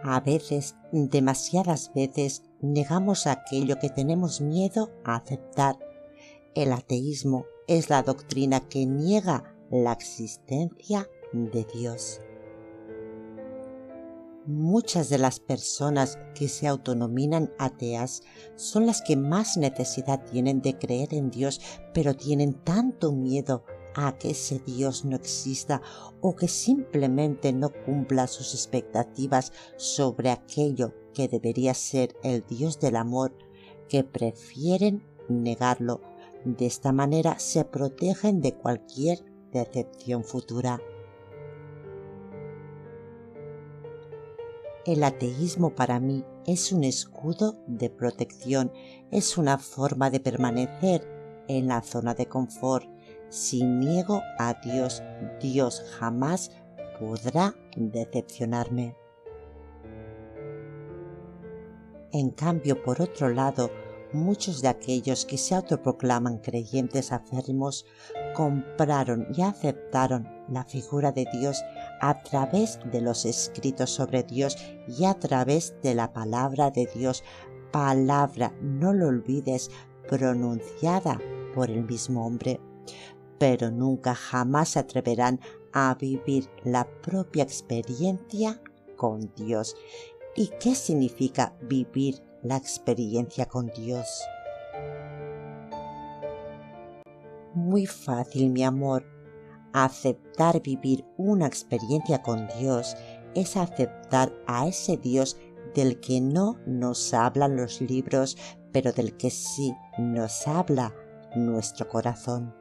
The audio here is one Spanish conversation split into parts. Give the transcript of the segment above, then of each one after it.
A veces, demasiadas veces, negamos aquello que tenemos miedo a aceptar. El ateísmo es la doctrina que niega la existencia de Dios. Muchas de las personas que se autonominan ateas son las que más necesidad tienen de creer en Dios, pero tienen tanto miedo a que ese Dios no exista o que simplemente no cumpla sus expectativas sobre aquello que debería ser el Dios del amor, que prefieren negarlo. De esta manera se protegen de cualquier decepción futura. El ateísmo para mí es un escudo de protección, es una forma de permanecer en la zona de confort. Si niego a Dios, Dios jamás podrá decepcionarme. En cambio, por otro lado, muchos de aquellos que se autoproclaman creyentes acérrimos compraron y aceptaron la figura de Dios a través de los escritos sobre Dios y a través de la palabra de Dios, palabra, no lo olvides, pronunciada por el mismo hombre, pero nunca jamás se atreverán a vivir la propia experiencia con Dios. ¿Y qué significa vivir la experiencia con Dios? Muy fácil, mi amor. Aceptar vivir una experiencia con Dios es aceptar a ese Dios del que no nos hablan los libros, pero del que sí nos habla nuestro corazón.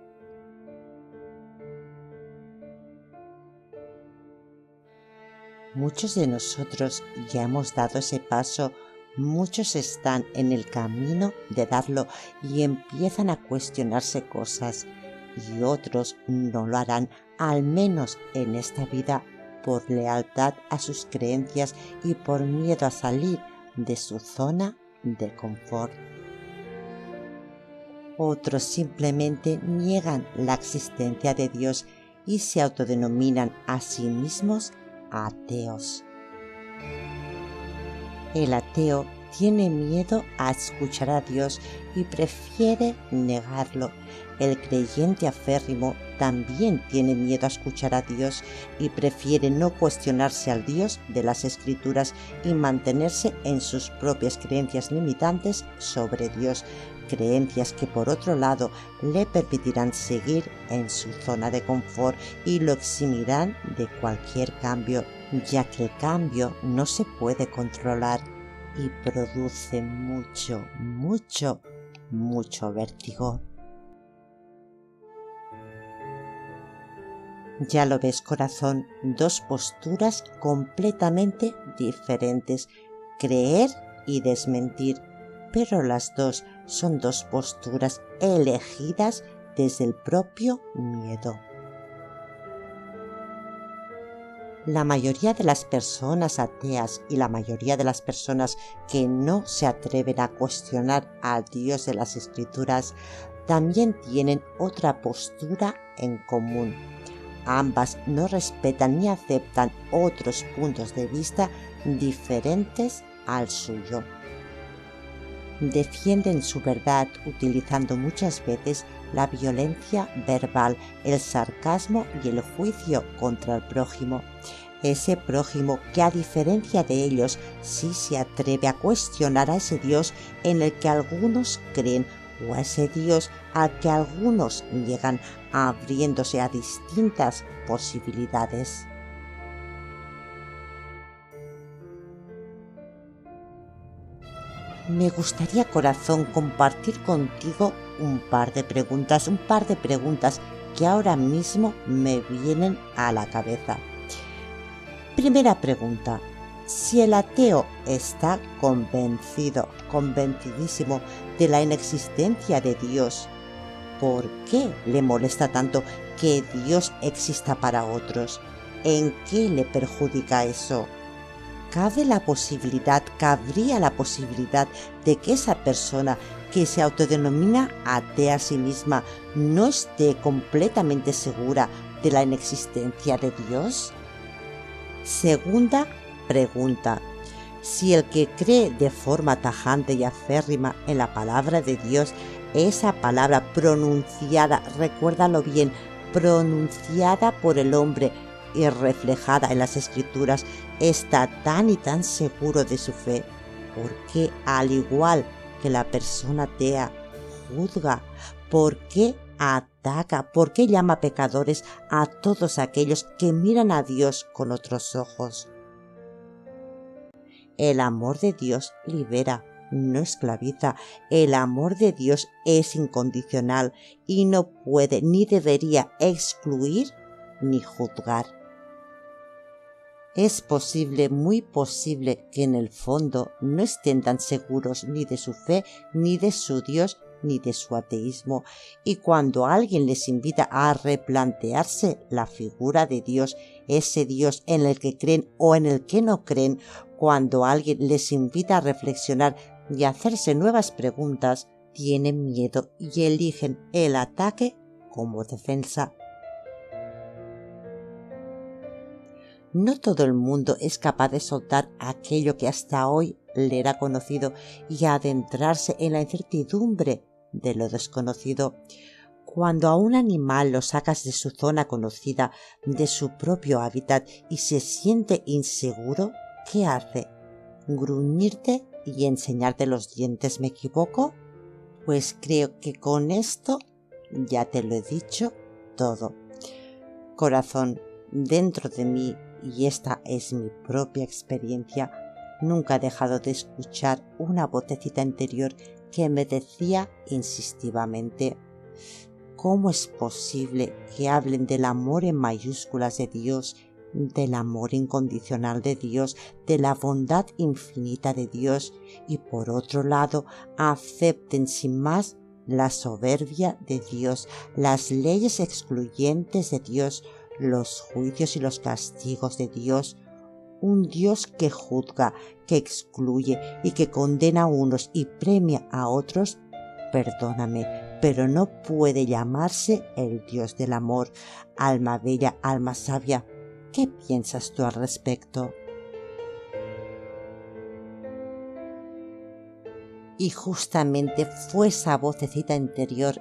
Muchos de nosotros ya hemos dado ese paso, muchos están en el camino de darlo y empiezan a cuestionarse cosas, y otros no lo harán, al menos en esta vida, por lealtad a sus creencias y por miedo a salir de su zona de confort. Otros simplemente niegan la existencia de Dios y se autodenominan a sí mismos ateos. El ateo tiene miedo a escuchar a Dios y prefiere negarlo. El creyente aférrimo también tiene miedo a escuchar a Dios y prefiere no cuestionarse al Dios de las Escrituras y mantenerse en sus propias creencias limitantes sobre Dios, creencias que por otro lado le permitirán seguir en su zona de confort y lo eximirán de cualquier cambio, ya que el cambio no se puede controlar y produce mucho vértigo. Ya lo ves, corazón, dos posturas completamente diferentes, creer y desmentir, pero las dos son dos posturas elegidas desde el propio miedo. La mayoría de las personas ateas y la mayoría de las personas que no se atreven a cuestionar al Dios de las Escrituras también tienen otra postura en común. Ambas no respetan ni aceptan otros puntos de vista diferentes al suyo. Defienden su verdad utilizando muchas veces la violencia verbal, el sarcasmo y el juicio contra el prójimo. Ese prójimo que, a diferencia de ellos, sí se atreve a cuestionar a ese Dios en el que algunos creen o a ese Dios al que algunos llegan, abriéndose a distintas posibilidades. Me gustaría, corazón, compartir contigo un par de preguntas que ahora mismo me vienen a la cabeza. Primera pregunta: si el ateo está convencidísimo de la inexistencia de Dios, ¿por qué le molesta tanto que Dios exista para otros? ¿En qué le perjudica eso? Cabría la posibilidad de que esa persona que se autodenomina atea a sí misma no esté completamente segura de la inexistencia de Dios. Segunda Pregunta: si el que cree de forma tajante y acérrima en la palabra de Dios, esa palabra pronunciada, recuérdalo bien, pronunciada por el hombre y reflejada en las Escrituras, está tan y tan seguro de su fe, ¿por qué, al igual que la persona atea, juzga? ¿Por qué ataca? ¿Por qué llama pecadores a todos aquellos que miran a Dios con otros ojos? El amor de Dios libera, no esclaviza. El amor de Dios es incondicional y no puede ni debería excluir ni juzgar. Es posible, muy posible, que en el fondo no estén tan seguros ni de su fe, ni de su Dios, ni de su ateísmo, y cuando alguien les invita a replantearse la figura de Dios, ese Dios en el que creen o en el que no creen, cuando alguien les invita a reflexionar y a hacerse nuevas preguntas, tienen miedo y eligen el ataque como defensa. No todo el mundo es capaz de soltar aquello que hasta hoy le era conocido y adentrarse en la incertidumbre de lo desconocido. Cuando a un animal lo sacas de su zona conocida, de su propio hábitat, y se siente inseguro, ¿qué hace? ¿Gruñirte y enseñarte los dientes? ¿Me equivoco? Pues creo que con esto ya te lo he dicho todo. Corazón, dentro de mí, y esta es mi propia experiencia, nunca he dejado de escuchar una vocecita interior que me decía insistivamente: ¿cómo es posible que hablen del amor en mayúsculas de Dios, del amor incondicional de Dios, de la bondad infinita de Dios, y por otro lado acepten sin más la soberbia de Dios, las leyes excluyentes de Dios, los juicios y los castigos de Dios? Un Dios que juzga, que excluye y que condena a unos y premia a otros, perdóname, pero no puede llamarse el Dios del amor. Alma bella, alma sabia, ¿qué piensas tú al respecto? Y justamente fue esa vocecita interior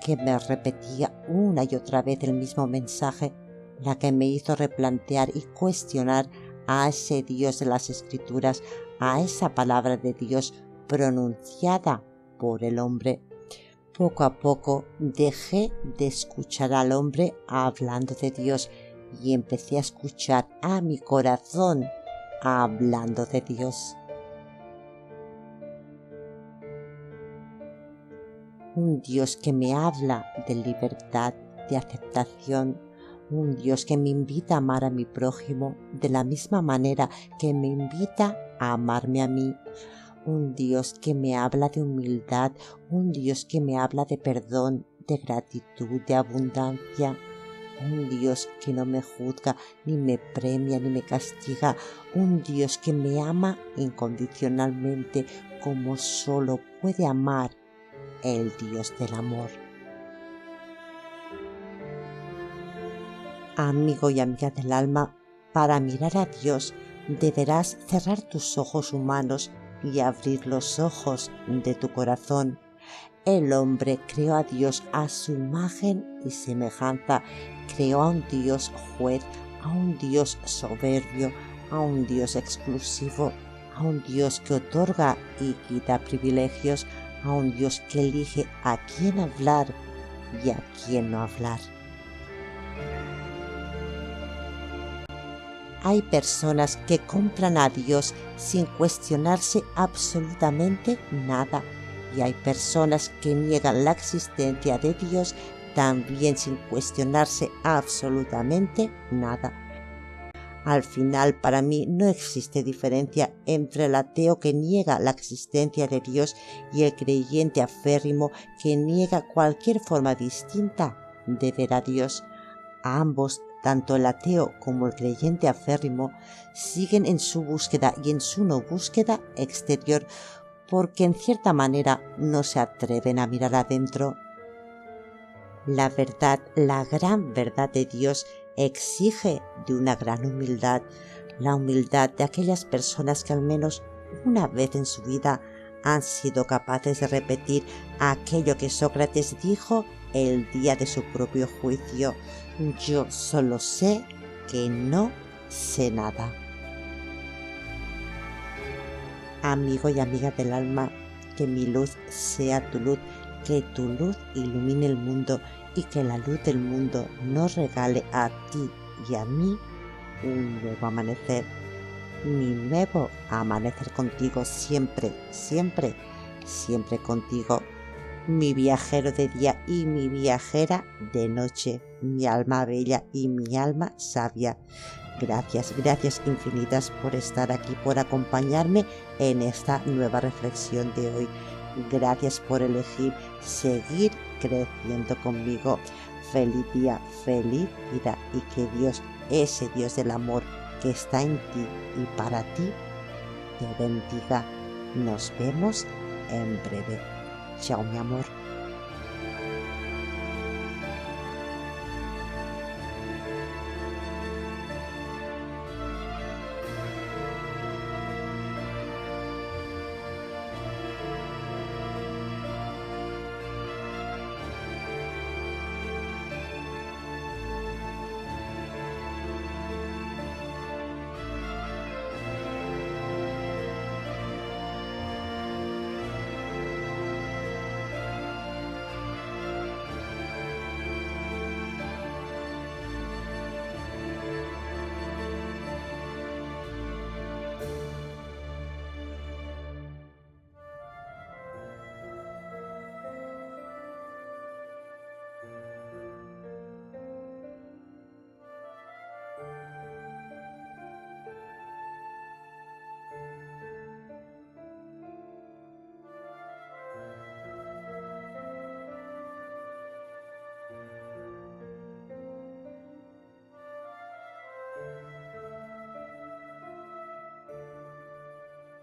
que me repetía una y otra vez el mismo mensaje, la que me hizo replantear y cuestionar a ese Dios de las Escrituras, a esa palabra de Dios pronunciada por el hombre. Poco a poco dejé de escuchar al hombre hablando de Dios y empecé a escuchar a mi corazón hablando de Dios. Un Dios que me habla de libertad, de aceptación, un Dios que me invita a amar a mi prójimo de la misma manera que me invita a amarme a mí, un Dios que me habla de humildad, un Dios que me habla de perdón, de gratitud, de abundancia, un Dios que no me juzga, ni me premia, ni me castiga, un Dios que me ama incondicionalmente como solo puede amar el Dios del amor. Amigo y amiga del alma, para mirar a Dios deberás cerrar tus ojos humanos y abrir los ojos de tu corazón. El hombre creó a Dios a su imagen y semejanza, creó a un Dios juez, a un Dios soberbio, a un Dios exclusivo, a un Dios que otorga y quita privilegios, a un Dios que elige a quién hablar y a quién no hablar. Hay personas que compran a Dios sin cuestionarse absolutamente nada, y hay personas que niegan la existencia de Dios también sin cuestionarse absolutamente nada. Al final, para mí no existe diferencia entre el ateo que niega la existencia de Dios y el creyente aférrimo que niega cualquier forma distinta de ver a Dios. A ambos, tanto el ateo como el creyente aférrimo, siguen en su búsqueda y en su no búsqueda exterior, porque en cierta manera no se atreven a mirar adentro. La verdad, la gran verdad de Dios exige de una gran humildad, la humildad de aquellas personas que al menos una vez en su vida han sido capaces de repetir aquello que Sócrates dijo el día de su propio juicio: yo solo sé que no sé nada. Amigo y amiga del alma, que mi luz sea tu luz, que tu luz ilumine el mundo y que la luz del mundo nos regale a ti y a mí un nuevo amanecer. Mi nuevo amanecer contigo siempre, siempre, siempre contigo. Mi viajero de día y mi viajera de noche, mi alma bella y mi alma sabia. Gracias, gracias infinitas por estar aquí, por acompañarme en esta nueva reflexión de hoy. Gracias por elegir seguir creciendo conmigo. Feliz día, feliz vida, y que Dios, ese Dios del amor que está en ti y para ti, te bendiga. Nos vemos en breve. Chao, mi amor.